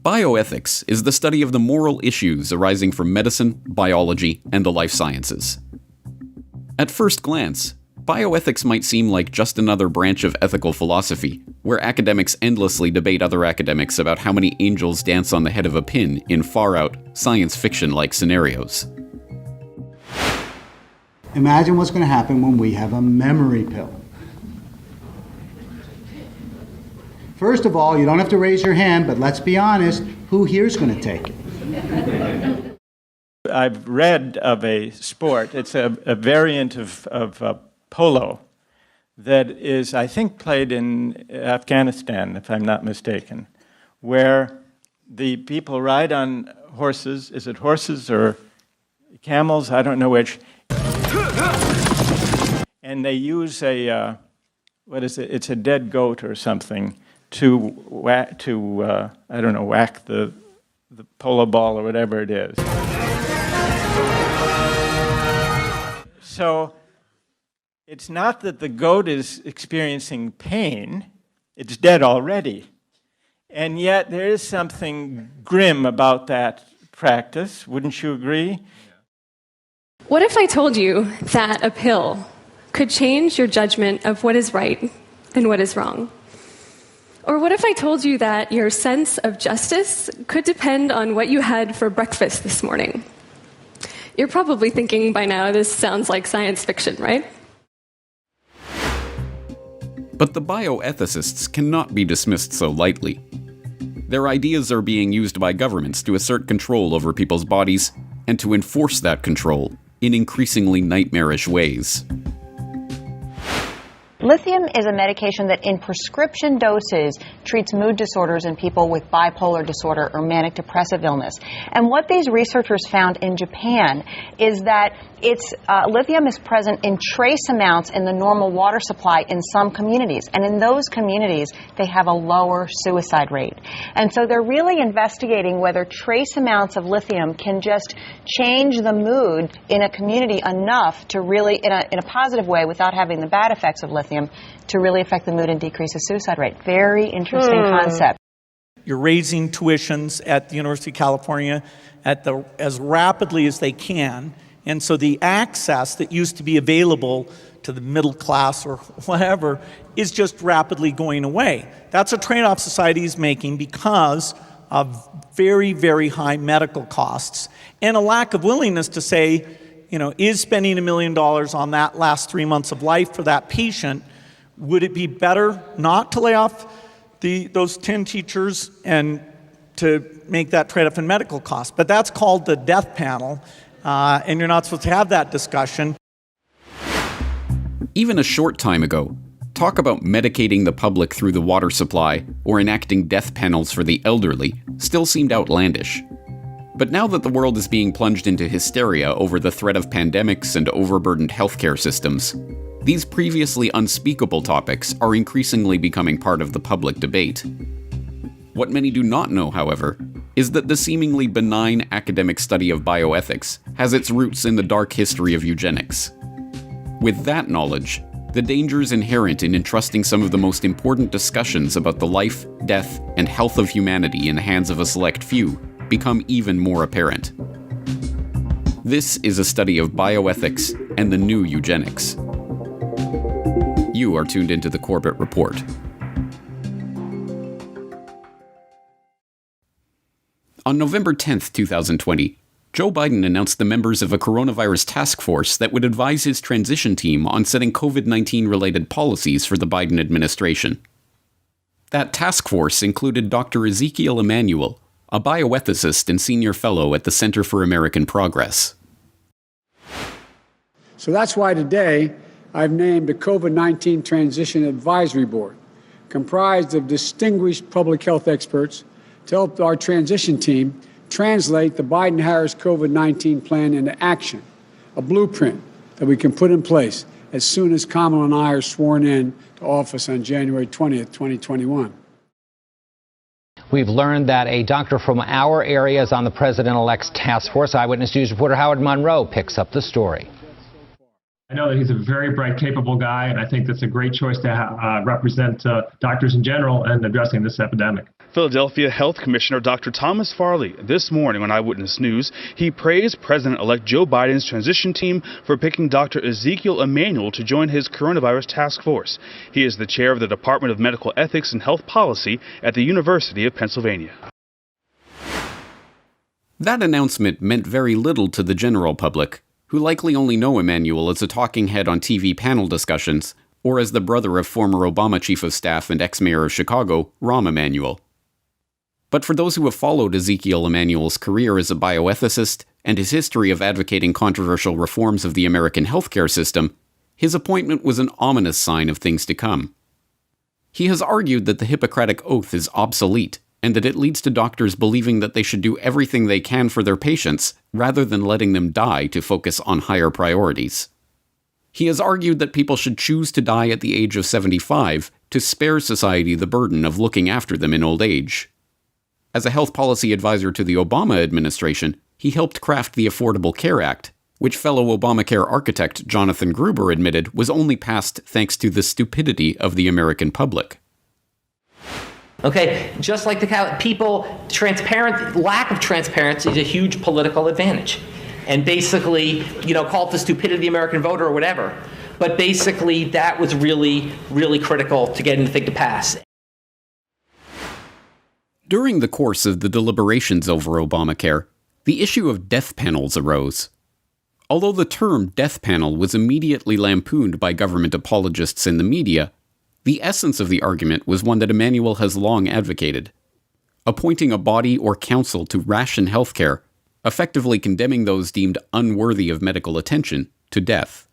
Bioethics is the study of the moral issues arising from medicine, biology, and the life sciences. At first glance, bioethics might seem like just another branch of ethical philosophy, where academics endlessly debate other academics about how many angels dance on the head of a pin in far-out, science fiction-like scenarios. Imagine what's going to happen when we have a memory pill. First of all, you don't have to raise your hand, but let's be honest, who here's going to take it? I've read of a sport, it's a variant of polo, that is, I think, played in Afghanistan, if I'm not mistaken, where the people ride on horses. Is it horses or camels? I don't know which. And they use a, what is it? It's a dead goat or something to whack the polo ball or whatever it is. So it's not that the goat is experiencing pain, it's dead already. And yet there is something grim about that practice, wouldn't you agree? What if I told you that a pill could change your judgment of what is right and what is wrong? Or what if I told you that your sense of justice could depend on what you had for breakfast this morning? You're probably thinking by now, this sounds like science fiction, right? But the bioethicists cannot be dismissed so lightly. Their ideas are being used by governments to assert control over people's bodies and to enforce that control in increasingly nightmarish ways. Lithium is a medication that in prescription doses treats mood disorders in people with bipolar disorder or manic depressive illness. And what these researchers found in Japan is that lithium is present in trace amounts in the normal water supply in some communities. And in those communities, they have a lower suicide rate. And so they're really investigating whether trace amounts of lithium can just change the mood in a community enough to really, in a positive way, without having the bad effects of lithium, to really affect the mood and decrease the suicide rate. Very interesting concept. You're raising tuitions at the University of California as rapidly as they can. And so the access that used to be available to the middle class or whatever is just rapidly going away. That's a trade-off society is making because of very, very high medical costs and a lack of willingness to say, is spending $1 million on that last 3 months of life for that patient, would it be better not to lay off those 10 teachers and to make that trade-off in medical costs? But that's called the death panel, and you're not supposed to have that discussion. Even a short time ago, talk about medicating the public through the water supply or enacting death panels for the elderly still seemed outlandish. But now that the world is being plunged into hysteria over the threat of pandemics and overburdened healthcare systems, these previously unspeakable topics are increasingly becoming part of the public debate. What many do not know, however, is that the seemingly benign academic study of bioethics has its roots in the dark history of eugenics. With that knowledge, the dangers inherent in entrusting some of the most important discussions about the life, death, and health of humanity in the hands of a select few become even more apparent. This is a study of bioethics and the new eugenics. You are tuned into the Corbett Report. On November 10th, 2020, Joe Biden announced the members of a coronavirus task force that would advise his transition team on setting COVID-19-related policies for the Biden administration. That task force included Dr. Ezekiel Emanuel, a bioethicist and senior fellow at the Center for American Progress. So that's why today I've named a COVID-19 Transition Advisory Board, comprised of distinguished public health experts, to help our transition team translate the Biden-Harris COVID-19 plan into action, a blueprint that we can put in place as soon as Kamala and I are sworn in to office on January 20th, 2021. We've learned that a doctor from our area is on the president-elect's task force. Eyewitness News reporter Howard Monroe picks up the story. I know that he's a very bright, capable guy, and I think that's a great choice to represent doctors in general in addressing this epidemic. Philadelphia Health Commissioner Dr. Thomas Farley, this morning on Eyewitness News, he praised President-elect Joe Biden's transition team for picking Dr. Ezekiel Emanuel to join his coronavirus task force. He is the chair of the Department of Medical Ethics and Health Policy at the University of Pennsylvania. That announcement meant very little to the general public, who likely only know Emanuel as a talking head on TV panel discussions, or as the brother of former Obama Chief of Staff and ex-mayor of Chicago, Rahm Emanuel. But for those who have followed Ezekiel Emanuel's career as a bioethicist and his history of advocating controversial reforms of the American healthcare system, his appointment was an ominous sign of things to come. He has argued that the Hippocratic Oath is obsolete, and that it leads to doctors believing that they should do everything they can for their patients, rather than letting them die to focus on higher priorities. He has argued that people should choose to die at the age of 75 to spare society the burden of looking after them in old age. As a health policy advisor to the Obama administration, he helped craft the Affordable Care Act, which fellow Obamacare architect Jonathan Gruber admitted was only passed thanks to the stupidity of the American public. Okay, just like the lack of transparency is a huge political advantage. And basically, call it the stupidity of the American voter or whatever. But basically, that was really, really critical to getting the thing to pass. During the course of the deliberations over Obamacare, the issue of death panels arose. Although the term death panel was immediately lampooned by government apologists in the media, the essence of the argument was one that Emanuel has long advocated: appointing a body or council to ration healthcare, effectively condemning those deemed unworthy of medical attention to death.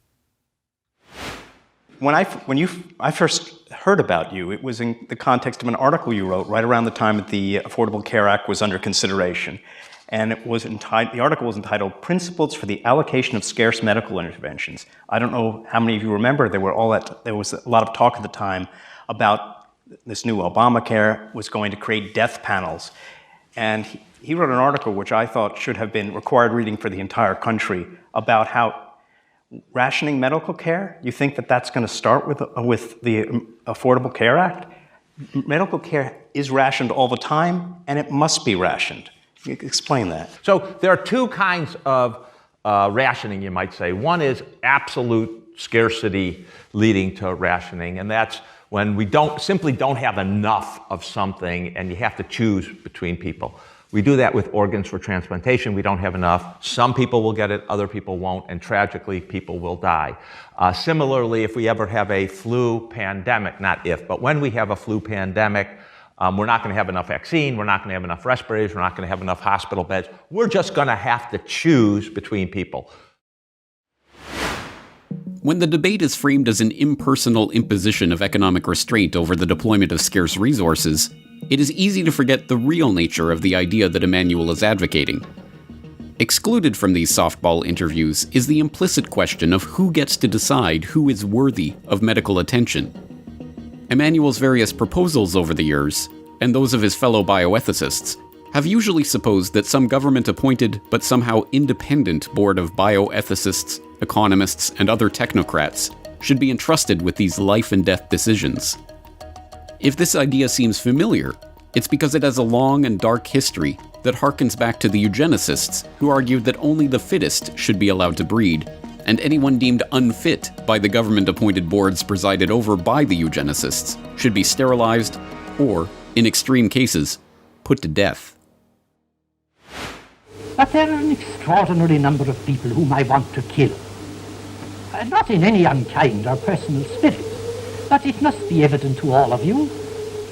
When I first heard about you, it was in the context of an article you wrote right around the time that the Affordable Care Act was under consideration. And the article was entitled Principles for the Allocation of Scarce Medical Interventions. I don't know how many of you remember, there was a lot of talk at the time about this new Obamacare was going to create death panels. And he wrote an article which I thought should have been required reading for the entire country about how rationing medical care, you think that that's going to start with the Affordable Care Act? Medical care is rationed all the time, and it must be rationed. Explain that. So there are two kinds of rationing, you might say. One is absolute scarcity leading to rationing, and that's when we simply don't have enough of something and you have to choose between people. We do that with organs for transplantation. We don't have enough. Some people will get it, other people won't, and tragically, people will die. Similarly, if we ever have a flu pandemic, not if, but when we have a flu pandemic, we're not going to have enough vaccine, we're not going to have enough respirators, we're not going to have enough hospital beds. We're just going to have to choose between people. When the debate is framed as an impersonal imposition of economic restraint over the deployment of scarce resources, it is easy to forget the real nature of the idea that Emanuel is advocating. Excluded from these softball interviews is the implicit question of who gets to decide who is worthy of medical attention. Emanuel's various proposals over the years, and those of his fellow bioethicists, have usually supposed that some government-appointed but somehow independent board of bioethicists, economists, and other technocrats should be entrusted with these life-and-death decisions. If this idea seems familiar, it's because it has a long and dark history that harkens back to the eugenicists who argued that only the fittest should be allowed to breed, and anyone deemed unfit by the government-appointed boards presided over by the eugenicists should be sterilized or, in extreme cases, put to death. But there are an extraordinary number of people whom I want to kill. Not in any unkind or personal spirit, but it must be evident to all of you,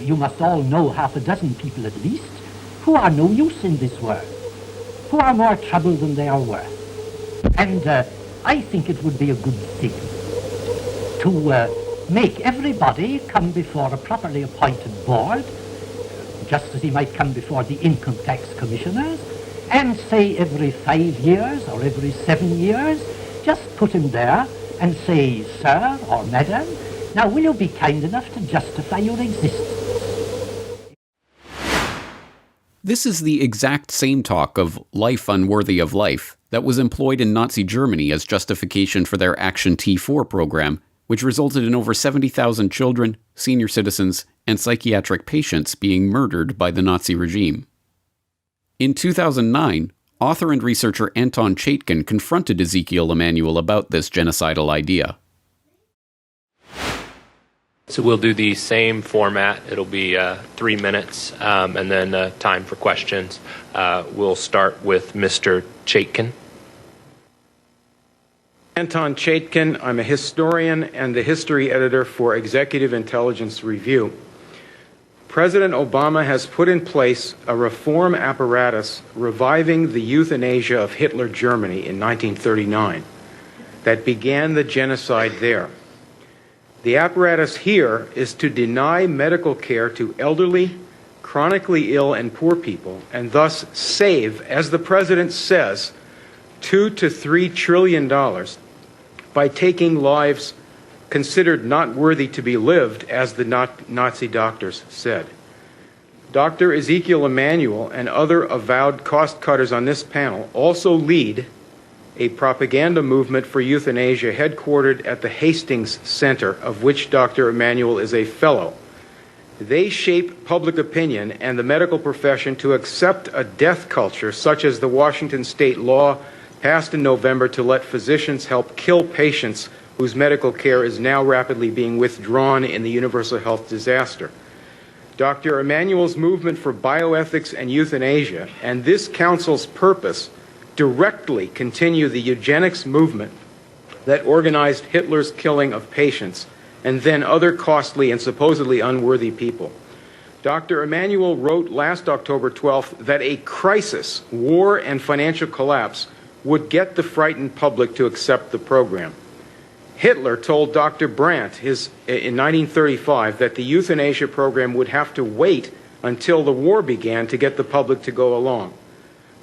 you must all know half a dozen people at least, who are no use in this world, who are more trouble than they are worth. And I think it would be a good thing to make everybody come before a properly appointed board, just as he might come before the income tax commissioners, and say every 5 years or every 7 years, just put him there and say, sir or madam, now will you be kind enough to justify your existence? This is the exact same talk of life unworthy of life that was employed in Nazi Germany as justification for their Action T4 program, which resulted in over 70,000 children, senior citizens, and psychiatric patients being murdered by the Nazi regime. In 2009, author and researcher Anton Chaikin confronted Ezekiel Emanuel about this genocidal idea. So we'll do the same format. It'll be 3 minutes, and then time for questions. We'll start with Mr. Chaikin. Anton Chaikin. I'm a historian and the history editor for Executive Intelligence Review. President Obama has put in place a reform apparatus reviving the euthanasia of Hitler Germany in 1939 that began the genocide there. The apparatus here is to deny medical care to elderly, chronically ill, and poor people, and thus save, as the president says, $2 to $3 trillion by taking lives considered not worthy to be lived, as the Nazi doctors said. Dr. Ezekiel Emanuel and other avowed cost-cutters on this panel also lead a propaganda movement for euthanasia headquartered at the Hastings Center, of which Dr. Emanuel is a fellow. They shape public opinion and the medical profession to accept a death culture such as the Washington state law passed in November to let physicians help kill patients whose medical care is now rapidly being withdrawn in the universal health disaster. Dr. Emanuel's movement for bioethics and euthanasia and this council's purpose directly continue the eugenics movement that organized Hitler's killing of patients and then other costly and supposedly unworthy people. Dr. Emanuel wrote last October 12th that a crisis, war, and financial collapse would get the frightened public to accept the program. Hitler told Dr. Brandt in 1935 that the euthanasia program would have to wait until the war began to get the public to go along.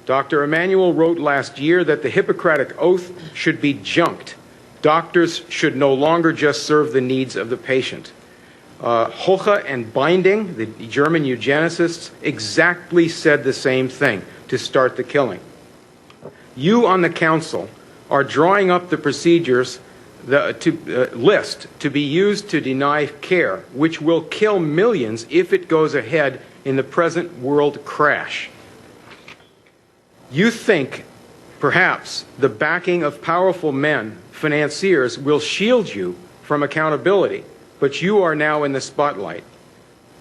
Dr. Emanuel wrote last year that the Hippocratic Oath should be junked. Doctors should no longer just serve the needs of the patient. Hoche and Binding, the German eugenicists, exactly said the same thing to start the killing. You on the council are drawing up the procedures list to be used to deny care, which will kill millions if it goes ahead in the present world crash. You think, perhaps, the backing of powerful men, financiers, will shield you from accountability, but you are now in the spotlight.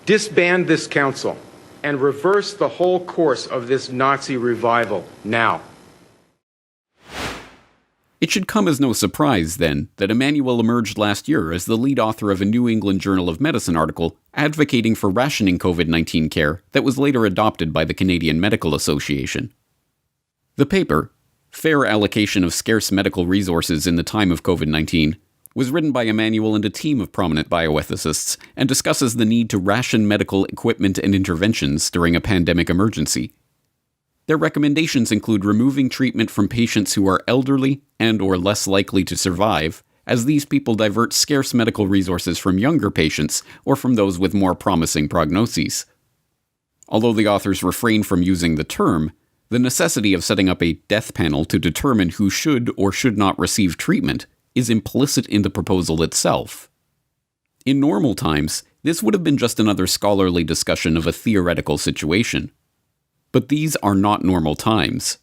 Disband this council and reverse the whole course of this Nazi revival now. It should come as no surprise, then, that Emanuel emerged last year as the lead author of a New England Journal of Medicine article advocating for rationing COVID-19 care that was later adopted by the Canadian Medical Association. The paper, Fair Allocation of Scarce Medical Resources in the Time of COVID-19, was written by Emanuel and a team of prominent bioethicists and discusses the need to ration medical equipment and interventions during a pandemic emergency. Their recommendations include removing treatment from patients who are elderly and or less likely to survive, as these people divert scarce medical resources from younger patients or from those with more promising prognoses. Although the authors refrain from using the term, the necessity of setting up a death panel to determine who should or should not receive treatment is implicit in the proposal itself. In normal times, this would have been just another scholarly discussion of a theoretical situation. But these are not normal times.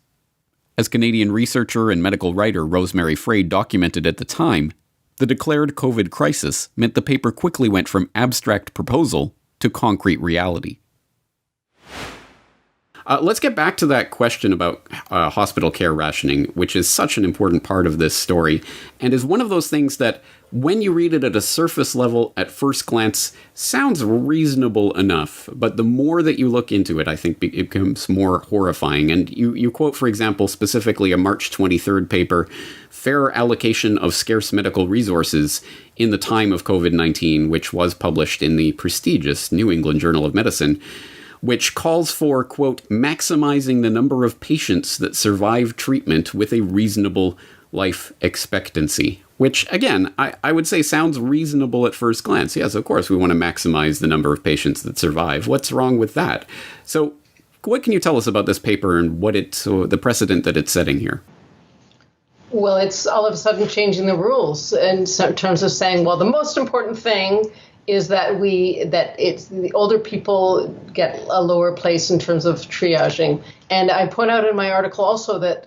As Canadian researcher and medical writer Rosemary Frade documented at the time, the declared COVID crisis meant the paper quickly went from abstract proposal to concrete reality. Let's get back to that question about hospital care rationing, which is such an important part of this story, and is one of those things that, when you read it at a surface level, at first glance, sounds reasonable enough. But the more that you look into it, I think it becomes more horrifying. And you quote, for example, specifically a March 23rd paper, Fair Allocation of Scarce Medical Resources in the Time of COVID-19, which was published in the prestigious New England Journal of Medicine, which calls for, quote, maximizing the number of patients that survive treatment with a reasonable life expectancy. Which, again, I would say sounds reasonable at first glance. Yes, of course, we want to maximize the number of patients that survive. What's wrong with that? So, what can you tell us about this paper and what the precedent that it's setting here? Well, it's all of a sudden changing the rules in terms of saying, well, the most important thing is that the older people get a lower place in terms of triaging. And I point out in my article also that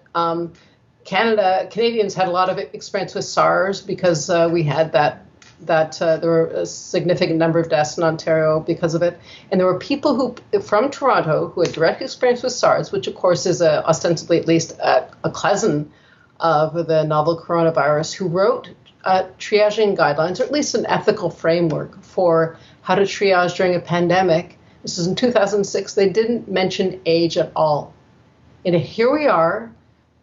Canadians had a lot of experience with SARS because we had that there were a significant number of deaths in Ontario because of it. And there were people from Toronto who had direct experience with SARS, which of course is ostensibly at least a cousin of the novel coronavirus, who wrote triaging guidelines, or at least an ethical framework for how to triage during a pandemic. This is in 2006. They didn't mention age at all. And here we are,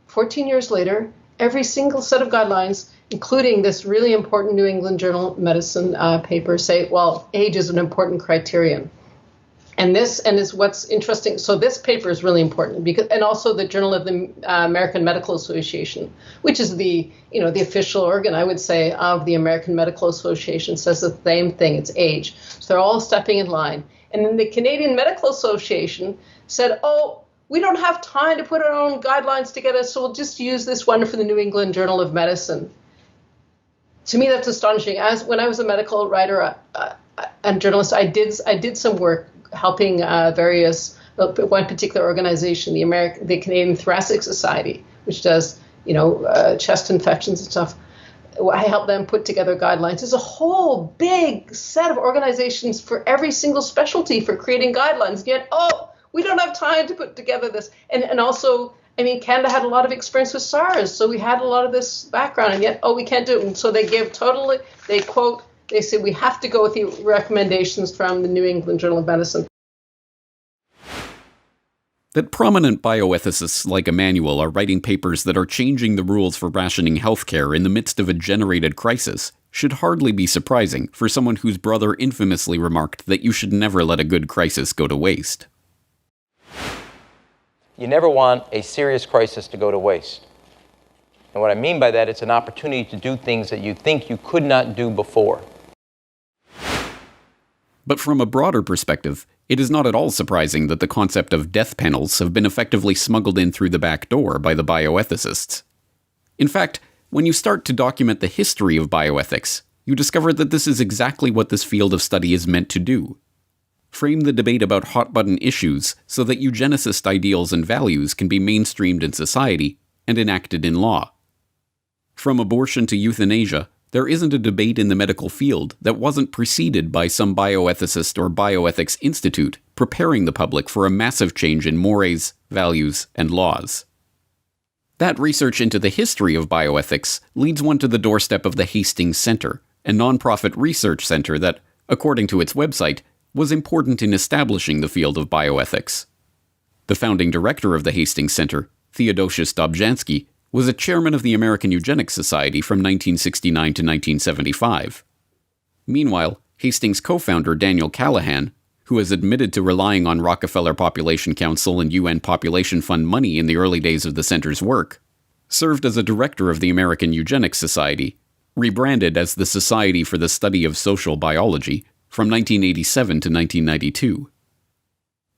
14 years later, every single set of guidelines, including this really important New England Journal of Medicine paper, say, well, age is an important criterion. And is what's interesting. So this paper is really important and also the Journal of the American Medical Association, which is the official organ, I would say, of the American Medical Association, says the same thing. It's age. So they're all stepping in line. And then the Canadian Medical Association said, oh, we don't have time to put our own guidelines together, so we'll just use this one for the New England Journal of Medicine. To me, that's astonishing. When I was a medical writer and journalist, I did some work helping one particular organization, the Canadian Thoracic Society, which does chest infections and stuff. I helped them put together guidelines. There's a whole big set of organizations for every single specialty for creating guidelines. Yet, we don't have time to put together this. And also, Canada had a lot of experience with SARS, so we had a lot of this background, and yet, we can't do it. And so they say we have to go with the recommendations from the New England Journal of Medicine. That prominent bioethicists like Emmanuel are writing papers that are changing the rules for rationing healthcare in the midst of a generated crisis should hardly be surprising for someone whose brother infamously remarked that you should never let a good crisis go to waste. You never want a serious crisis to go to waste. And what I mean by that, it's an opportunity to do things that you think you could not do before. But from a broader perspective, it is not at all surprising that the concept of death panels have been effectively smuggled in through the back door by the bioethicists. In fact, when you start to document the history of bioethics, you discover that this is exactly what this field of study is meant to do. Frame the debate about hot-button issues so that eugenicist ideals and values can be mainstreamed in society and enacted in law. From abortion to euthanasia, there isn't a debate in the medical field that wasn't preceded by some bioethicist or bioethics institute preparing the public for a massive change in mores, values, and laws. That research into the history of bioethics leads one to the doorstep of the Hastings Center, a nonprofit research center that, according to its website, was important in establishing the field of bioethics. The founding director of the Hastings Center, Theodosius Dobzhansky, was a chairman of the American Eugenics Society from 1969 to 1975. Meanwhile, Hastings' co-founder Daniel Callahan, who has admitted to relying on Rockefeller Population Council and UN Population Fund money in the early days of the center's work, served as a director of the American Eugenics Society, rebranded as the Society for the Study of Social Biology, from 1987 to 1992.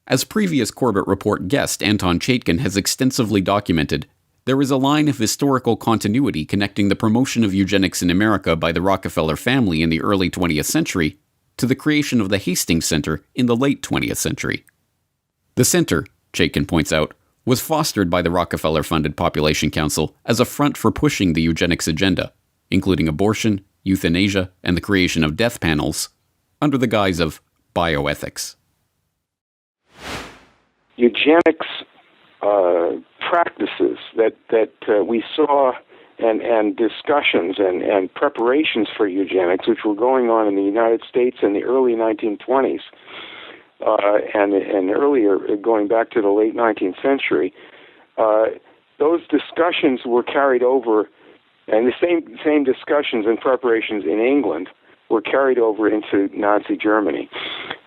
As previous Corbett Report guest Anton Chaikin has extensively documented, there is a line of historical continuity connecting the promotion of eugenics in America by the Rockefeller family in the early 20th century to the creation of the Hastings Center in the late 20th century. The center, Chaikin points out, was fostered by the Rockefeller-funded Population Council as a front for pushing the eugenics agenda, including abortion, euthanasia, and the creation of death panels, under the guise of bioethics. Eugenics practices that we saw and discussions and preparations for eugenics, which were going on in the United States in the early 1920s and earlier, going back to the late 19th century, those discussions were carried over, and the same discussions and preparations in England were carried over into Nazi Germany.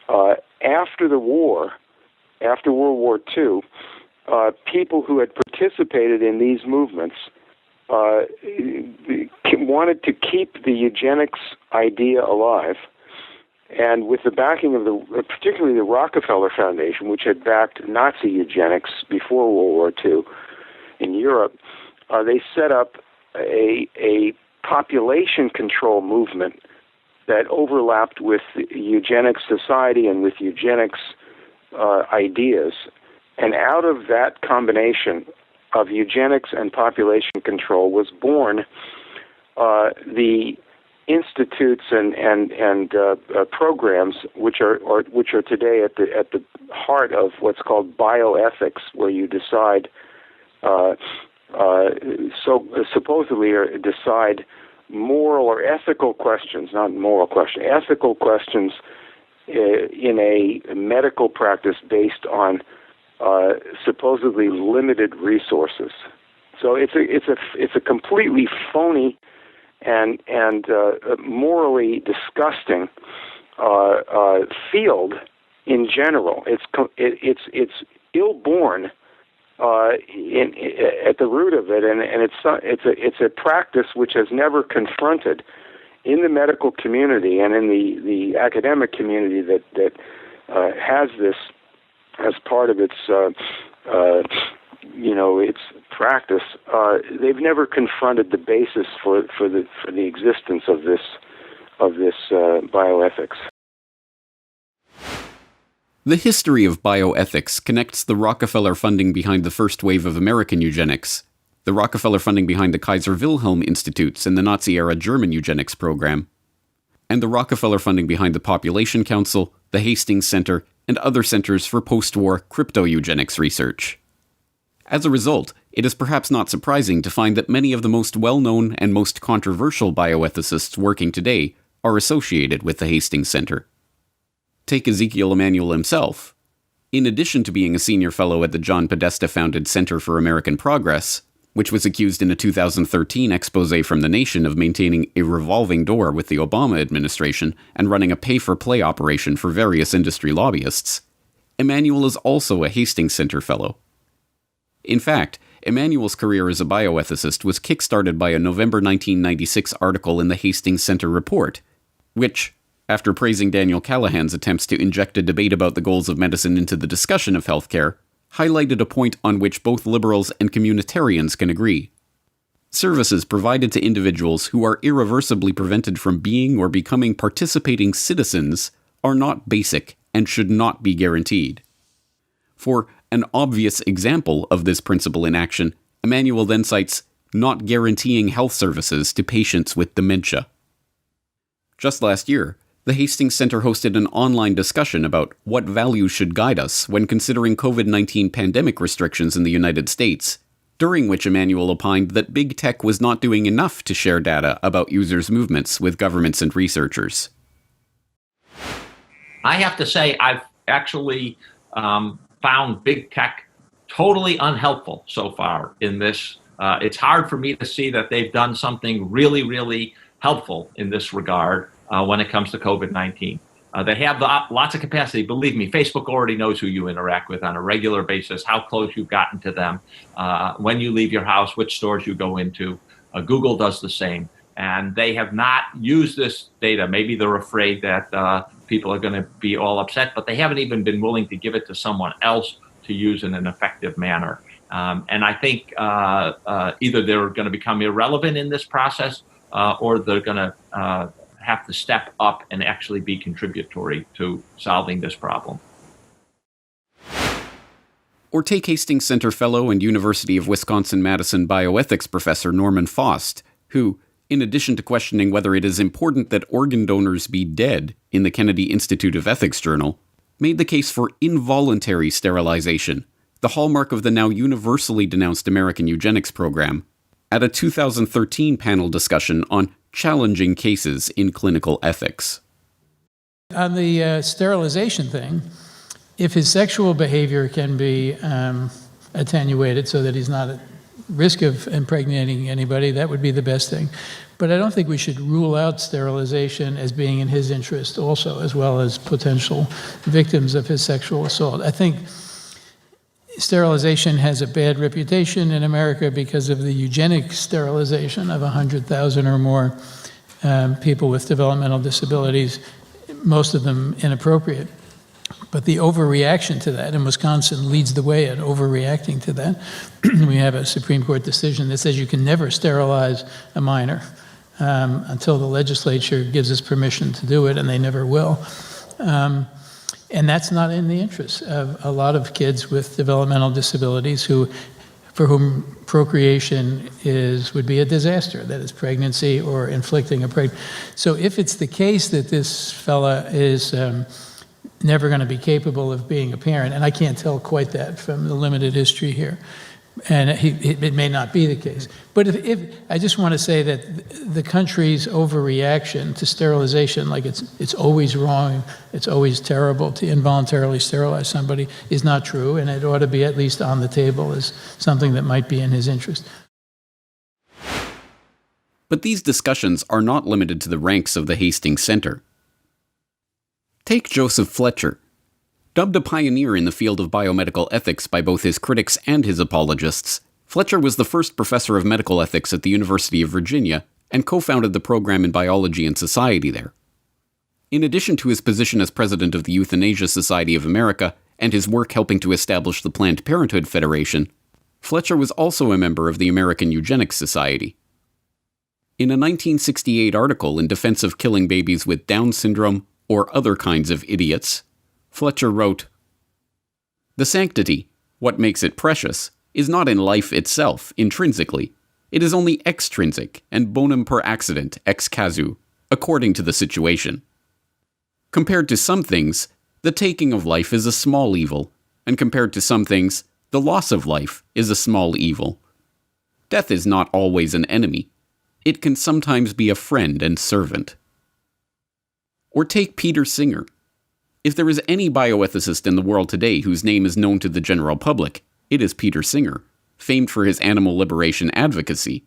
After the war, after World War II, people who had participated in these movements wanted to keep the eugenics idea alive And with the backing of particularly the Rockefeller Foundation, which had backed Nazi eugenics before World War II in Europe, they set up a population control movement that overlapped with the eugenics society and with eugenics ideas. And out of that combination of eugenics and population control was born the institutes and programs which are today at the heart of what's called bioethics, where you decide supposedly decide moral or ethical questions, not moral questions, ethical questions in a medical practice based on supposedly limited resources. So it's a completely phony and morally disgusting field in general. It's ill-born at the root of it, and it's a practice which has never confronted in the medical community and in the academic community that has this as part of its its practice. They've never confronted the basis for the existence of this bioethics. The history of bioethics connects the Rockefeller funding behind the first wave of American eugenics, the Rockefeller funding behind the Kaiser Wilhelm Institutes and the Nazi-era German eugenics program, and the Rockefeller funding behind the Population Council, the Hastings Center, and other centers for post-war crypto-eugenics research. As a result, it is perhaps not surprising to find that many of the most well-known and most controversial bioethicists working today are associated with the Hastings Center. Take Ezekiel Emanuel himself. In addition to being a senior fellow at the John Podesta-founded Center for American Progress, which was accused in a 2013 expose from The Nation of maintaining a revolving door with the Obama administration and running a pay-for-play operation for various industry lobbyists, Emanuel is also a Hastings Center fellow. In fact, Emanuel's career as a bioethicist was kickstarted by a November 1996 article in the Hastings Center Report, which, after praising Daniel Callahan's attempts to inject a debate about the goals of medicine into the discussion of healthcare, highlighted a point on which both liberals and communitarians can agree. Services provided to individuals who are irreversibly prevented from being or becoming participating citizens are not basic and should not be guaranteed. For an obvious example of this principle in action, Emanuel then cites not guaranteeing health services to patients with dementia. Just last year, the Hastings Center hosted an online discussion about what values should guide us when considering COVID-19 pandemic restrictions in the United States, during which Emanuel opined that big tech was not doing enough to share data about users' movements with governments and researchers. I have to say I've actually found big tech totally unhelpful so far in this. It's hard for me to see that they've done something really, really helpful in this regard. When it comes to COVID-19. They have lots of capacity. Believe me, Facebook already knows who you interact with on a regular basis, how close you've gotten to them, when you leave your house, which stores you go into. Google does the same. And they have not used this data. Maybe they're afraid that people are going to be all upset, but they haven't even been willing to give it to someone else to use in an effective manner. And I think either they're going to become irrelevant in this process or they're going to have to step up and actually be contributory to solving this problem. Or take Hastings Center fellow and University of Wisconsin-Madison bioethics professor Norman Faust, who, in addition to questioning whether it is important that organ donors be dead in the Kennedy Institute of Ethics journal, made the case for involuntary sterilization, the hallmark of the now universally denounced American eugenics program, at a 2013 panel discussion on challenging cases in clinical ethics. On the sterilization thing, if his sexual behavior can be attenuated so that he's not at risk of impregnating anybody, that would be the best thing. But I don't think we should rule out sterilization as being in his interest also, as well as potential victims of his sexual assault. I think sterilization has a bad reputation in America because of the eugenic sterilization of 100,000 or more people with developmental disabilities. most of them inappropriate. But the overreaction to that, and Wisconsin leads the way at overreacting to that. We have a Supreme Court decision that says you can never sterilize a minor until the legislature gives us permission to do it, and they never will. And that's not in the interest of a lot of kids with developmental disabilities for whom procreation would be a disaster, that is pregnancy or inflicting a pregnancy. So if it's the case that this fella is never going to be capable of being a parent, and I can't tell quite that from the limited history here, and it may not be the case. But if I just want to say that the country's overreaction to sterilization, like it's always wrong, it's always terrible to involuntarily sterilize somebody, is not true, and it ought to be at least on the table as something that might be in his interest. But these discussions are not limited to the ranks of the Hastings Center. Take Joseph Fletcher. Dubbed a pioneer in the field of biomedical ethics by both his critics and his apologists, Fletcher was the first professor of medical ethics at the University of Virginia and co-founded the program in biology and society there. In addition to his position as president of the Euthanasia Society of America and his work helping to establish the Planned Parenthood Federation, Fletcher was also a member of the American Eugenics Society. In a 1968 article in defense of killing babies with Down syndrome or other kinds of idiots, Fletcher wrote, "The sanctity, what makes it precious, is not in life itself, intrinsically. It is only extrinsic and bonum per accident, ex casu, according to the situation. Compared to some things, the taking of life is a small evil, and compared to some things, the loss of life is a small evil. Death is not always an enemy. It can sometimes be a friend and servant." Or take Peter Singer. If there is any bioethicist in the world today whose name is known to the general public, it is Peter Singer, famed for his animal liberation advocacy.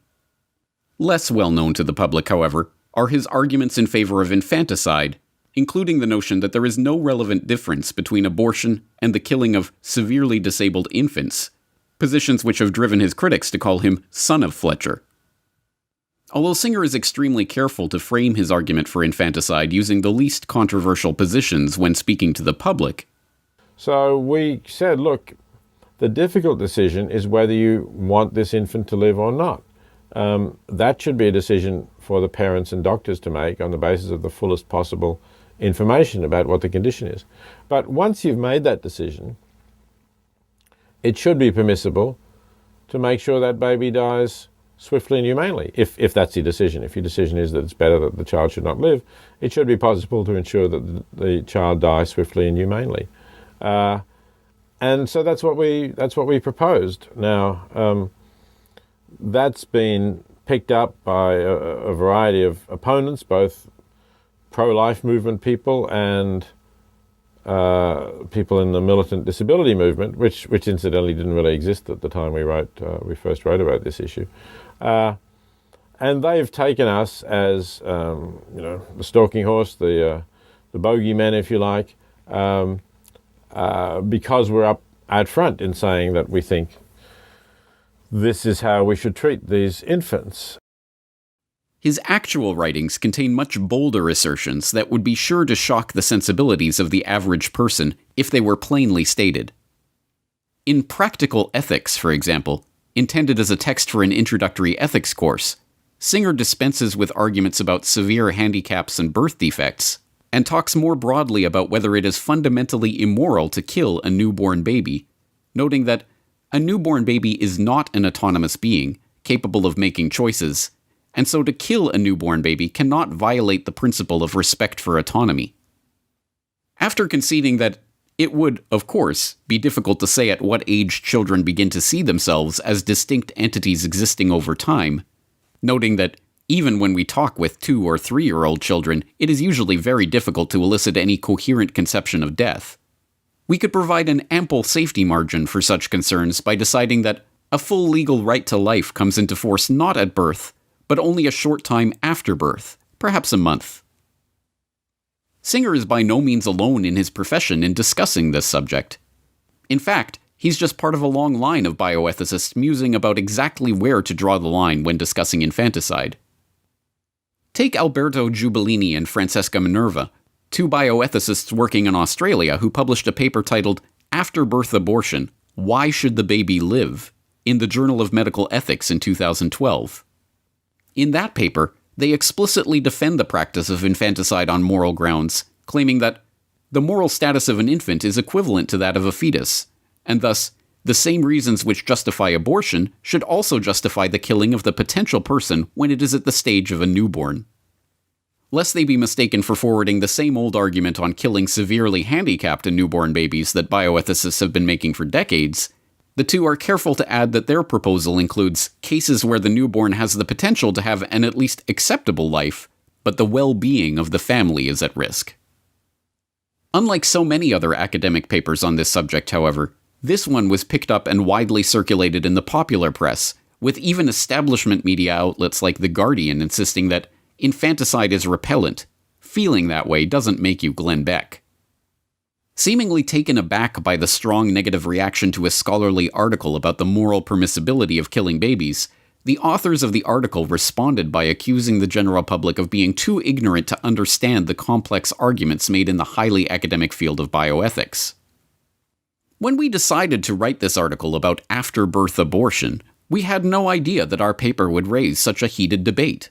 Less well known to the public, however, are his arguments in favor of infanticide, including the notion that there is no relevant difference between abortion and the killing of severely disabled infants, positions which have driven his critics to call him Son of Fletcher. Although Singer is extremely careful to frame his argument for infanticide using the least controversial positions when speaking to the public. So we said, look, the difficult decision is whether you want this infant to live or not. That should be a decision for the parents and doctors to make on the basis of the fullest possible information about what the condition is. But once you've made that decision, it should be permissible to make sure that baby dies swiftly and humanely, if that's your decision. If your decision is that it's better that the child should not live, it should be possible to ensure that the child dies swiftly and humanely. And so that's what we proposed. Now, that's been picked up by a variety of opponents, both pro-life movement people and people in the militant disability movement, which incidentally didn't really exist at the time we first wrote about this issue. And they've taken us as the stalking horse, the bogeyman, if you like, because we're up out front in saying that we think this is how we should treat these infants. His actual writings contain much bolder assertions that would be sure to shock the sensibilities of the average person if they were plainly stated. In Practical Ethics, for example, intended as a text for an introductory ethics course, Singer dispenses with arguments about severe handicaps and birth defects, and talks more broadly about whether it is fundamentally immoral to kill a newborn baby, noting that a newborn baby is not an autonomous being, capable of making choices, and so to kill a newborn baby cannot violate the principle of respect for autonomy. After conceding that it would, of course, be difficult to say at what age children begin to see themselves as distinct entities existing over time, noting that even when we talk with 2- or 3-year-old children, it is usually very difficult to elicit any coherent conception of death, we could provide an ample safety margin for such concerns by deciding that a full legal right to life comes into force not at birth, but only a short time after birth, perhaps a month. Singer is by no means alone in his profession in discussing this subject. In fact, he's just part of a long line of bioethicists musing about exactly where to draw the line when discussing infanticide. Take Alberto Giubilini and Francesca Minerva, two bioethicists working in Australia who published a paper titled After Birth Abortion, Why Should the Baby Live? In the Journal of Medical Ethics in 2012. In that paper, they explicitly defend the practice of infanticide on moral grounds, claiming that the moral status of an infant is equivalent to that of a fetus, and thus, the same reasons which justify abortion should also justify the killing of the potential person when it is at the stage of a newborn. Lest they be mistaken for forwarding the same old argument on killing severely handicapped and newborn babies that bioethicists have been making for decades, the two are careful to add that their proposal includes cases where the newborn has the potential to have an at least acceptable life, but the well-being of the family is at risk. Unlike so many other academic papers on this subject, however, this one was picked up and widely circulated in the popular press, with even establishment media outlets like The Guardian insisting that infanticide is repellent. Feeling that way doesn't make you Glenn Beck. Seemingly taken aback by the strong negative reaction to a scholarly article about the moral permissibility of killing babies, the authors of the article responded by accusing the general public of being too ignorant to understand the complex arguments made in the highly academic field of bioethics. When we decided to write this article about after-birth abortion, we had no idea that our paper would raise such a heated debate.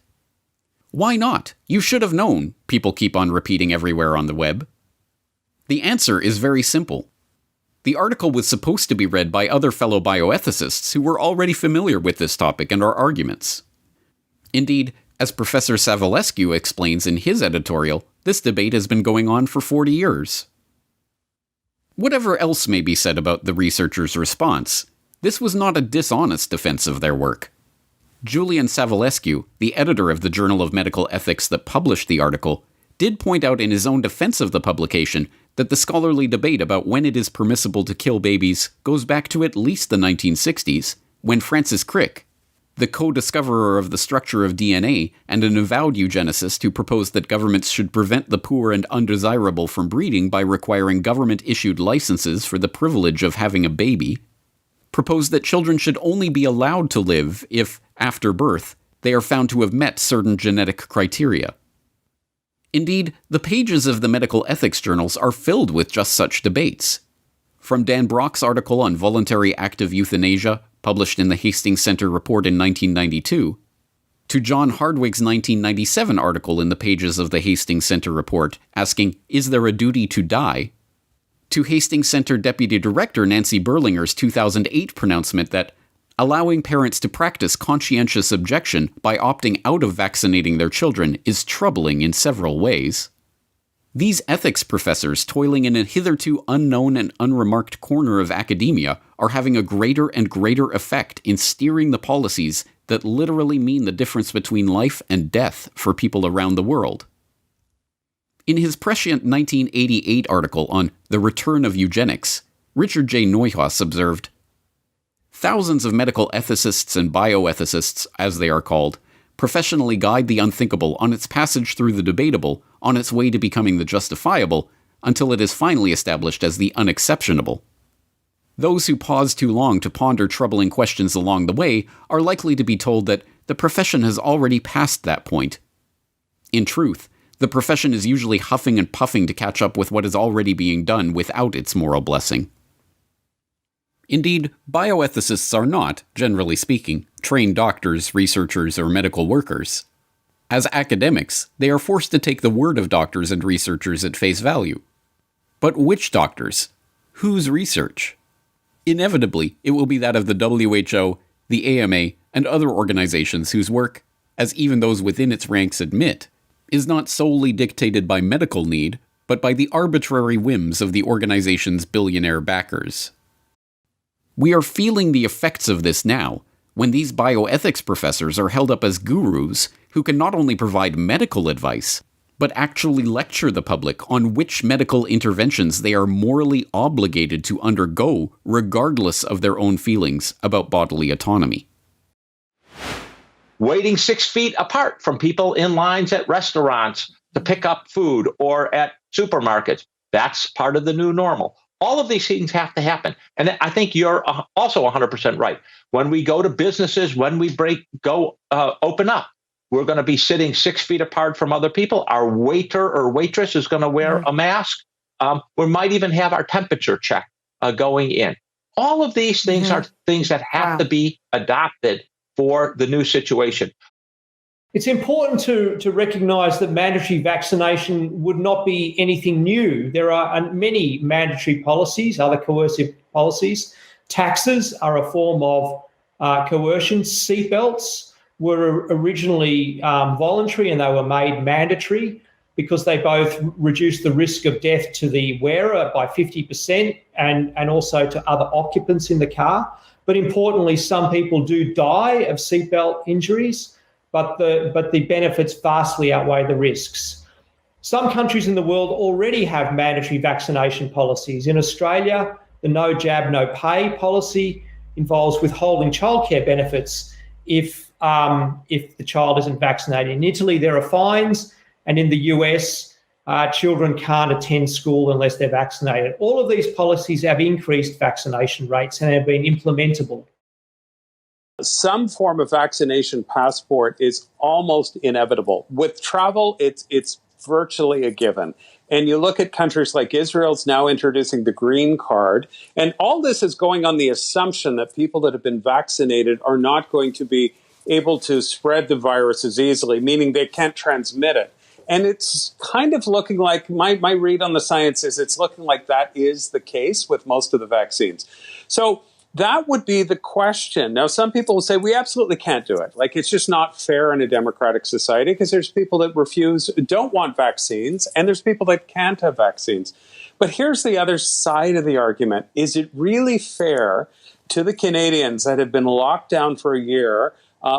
Why not? You should have known, people keep on repeating everywhere on the web. The answer is very simple. The article was supposed to be read by other fellow bioethicists who were already familiar with this topic and our arguments. Indeed, as Professor Savulescu explains in his editorial, this debate has been going on for 40 years. Whatever else may be said about the researchers' response, this was not a dishonest defense of their work. Julian Savulescu, the editor of the Journal of Medical Ethics that published the article, did point out in his own defense of the publication that the scholarly debate about when it is permissible to kill babies goes back to at least the 1960s, when Francis Crick, the co-discoverer of the structure of DNA and an avowed eugenicist who proposed that governments should prevent the poor and undesirable from breeding by requiring government-issued licenses for the privilege of having a baby, proposed that children should only be allowed to live if, after birth, they are found to have met certain genetic criteria. Indeed, the pages of the medical ethics journals are filled with just such debates. From Dan Brock's article on voluntary active euthanasia, published in the Hastings Center report in 1992, to John Hardwick's 1997 article in the pages of the Hastings Center report asking, "Is there a duty to die?" to Hastings Center Deputy Director Nancy Berlinger's 2008 pronouncement that allowing parents to practice conscientious objection by opting out of vaccinating their children is troubling in several ways. These ethics professors toiling in a hitherto unknown and unremarked corner of academia are having a greater and greater effect in steering the policies that literally mean the difference between life and death for people around the world. In his prescient 1988 article on The Return of Eugenics, Richard J. Neuhaus observed, "Thousands of medical ethicists and bioethicists, as they are called, professionally guide the unthinkable on its passage through the debatable, on its way to becoming the justifiable, until it is finally established as the unexceptionable. Those who pause too long to ponder troubling questions along the way are likely to be told that the profession has already passed that point. In truth, the profession is usually huffing and puffing to catch up with what is already being done without its moral blessing." Indeed, bioethicists are not, generally speaking, trained doctors, researchers, or medical workers. As academics, they are forced to take the word of doctors and researchers at face value. But which doctors? Whose research? Inevitably, it will be that of the WHO, the AMA, and other organizations whose work, as even those within its ranks admit, is not solely dictated by medical need, but by the arbitrary whims of the organization's billionaire backers. We are feeling the effects of this now, when these bioethics professors are held up as gurus who can not only provide medical advice, but actually lecture the public on which medical interventions they are morally obligated to undergo regardless of their own feelings about bodily autonomy. Waiting 6 feet apart from people in lines at restaurants to pick up food or at supermarkets. That's part of the new normal. All of these things have to happen. And I think you're also 100% right. When we go to businesses, when we open up, We're going to be sitting 6 feet apart from other people. Our waiter or waitress is going to wear a mask. We might even have our temperature check going in. All of these things are things that have to be adopted for the new situation. It's important to recognise that mandatory vaccination would not be anything new. There are many mandatory policies, other coercive policies. Taxes are a form of coercion. Seatbelts were originally voluntary and they were made mandatory because they both reduce the risk of death to the wearer by 50% and also to other occupants in the car. But importantly, some people do die of seatbelt injuries, but the benefits vastly outweigh the risks. Some countries in the world already have mandatory vaccination policies. In Australia, the no jab, no pay policy involves withholding childcare benefits if the child isn't vaccinated. In Italy, there are fines, and in the US, children can't attend school unless they're vaccinated. All of these policies have increased vaccination rates and have been implementable. Some form of vaccination passport is almost inevitable. With travel, it's virtually a given. And you look at countries like Israel's now introducing the green card, and all this is going on the assumption that people that have been vaccinated are not going to be able to spread the virus as easily, meaning they can't transmit it. And it's kind of looking like, my read on the science is it's looking like that is the case with most of the vaccines. So that would be the question. Now, some people will say we absolutely can't do it. Like, it's just not fair in a democratic society because there's people that don't want vaccines, and there's people that can't have vaccines. But here's the other side of the argument. Is it really fair to the Canadians that have been locked down for a year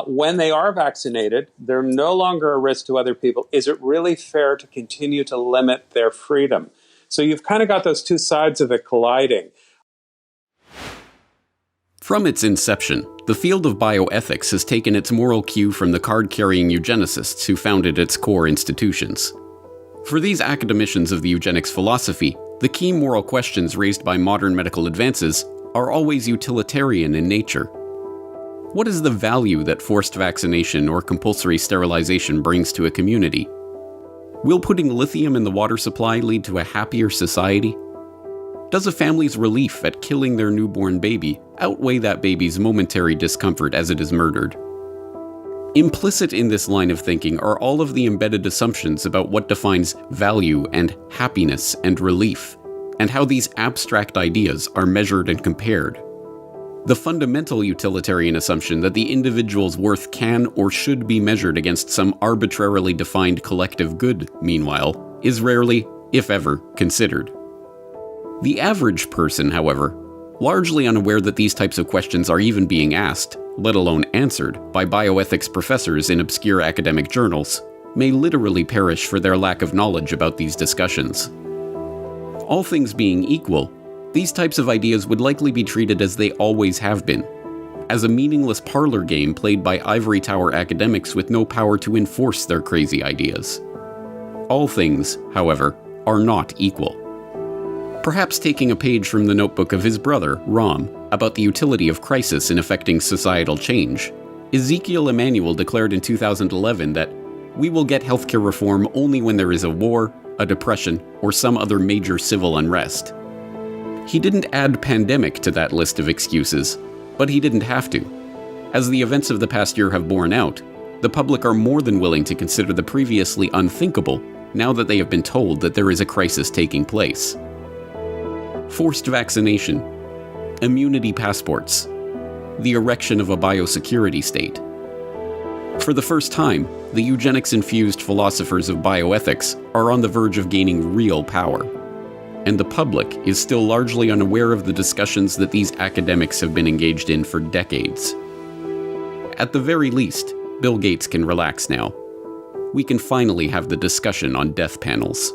when they are vaccinated? They're no longer a risk to other people. Is it really fair to continue to limit their freedom? So you've kind of got those two sides of it colliding. From its inception, the field of bioethics has taken its moral cue from the card-carrying eugenicists who founded its core institutions. For these academicians of the eugenics philosophy, the key moral questions raised by modern medical advances are always utilitarian in nature. What is the value that forced vaccination or compulsory sterilization brings to a community? Will putting lithium in the water supply lead to a happier society? Does a family's relief at killing their newborn baby outweigh that baby's momentary discomfort as it is murdered? Implicit in this line of thinking are all of the embedded assumptions about what defines value and happiness and relief, and how these abstract ideas are measured and compared. The fundamental utilitarian assumption that the individual's worth can or should be measured against some arbitrarily defined collective good, meanwhile, is rarely, if ever, considered. The average person, however, largely unaware that these types of questions are even being asked, let alone answered, by bioethics professors in obscure academic journals, may literally perish for their lack of knowledge about these discussions. All things being equal, these types of ideas would likely be treated as they always have been, as a meaningless parlor game played by ivory tower academics with no power to enforce their crazy ideas. All things, however, are not equal. Perhaps taking a page from the notebook of his brother, Ram, about the utility of crisis in effecting societal change, Ezekiel Emanuel declared in 2011 that we will get healthcare reform only when there is a war, a depression, or some other major civil unrest. He didn't add pandemic to that list of excuses, but he didn't have to. As the events of the past year have borne out, the public are more than willing to consider the previously unthinkable now that they have been told that there is a crisis taking place. Forced vaccination, immunity passports, the erection of a biosecurity state. For the first time, the eugenics-infused philosophers of bioethics are on the verge of gaining real power, and the public is still largely unaware of the discussions that these academics have been engaged in for decades. At the very least, Bill Gates can relax now. We can finally have the discussion on death panels.